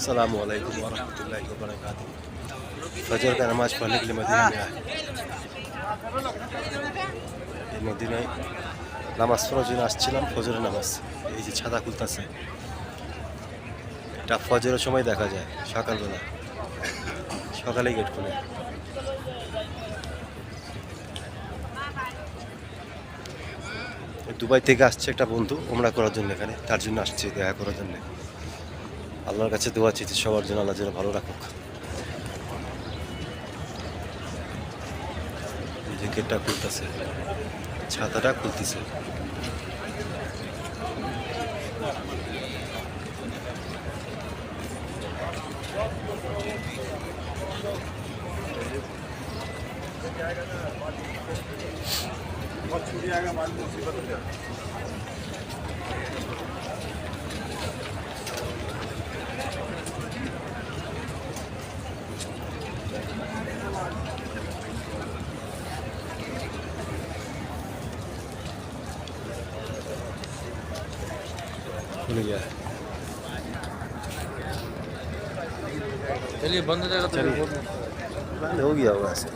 अस्सलामुअलैकुम वरहमतुल्लाहि वबरकातुहू। फजर का नमाज पढ़ने के लिए मदीना में आए। এই মদিনায় নামাজ পড়ার জন্য আসছিলাম, ফজরের নামাজ। এই যে ছাতা খুলতেছে, এটা ফজরের সময় দেখা যায়, সকালবেলা, সকালেই গেট খুলে। দুবাই থেকে আসছে একটা বন্ধু ওমরা করার জন্য, এখানে তার জন্য আসছে, দেখা করার জন্য। আল্লাহর কাছে দোয়া চেয়েছি সবার জন্য, আল্লাহ যেন ভালো রাখুক। এই যে গেটটা খুলতেছে, ছাতাটা খুলতেছে। खुल गया है। चलिए बंद हो जाएगा तो चलिए, बंद हो गया होगा ऐसे।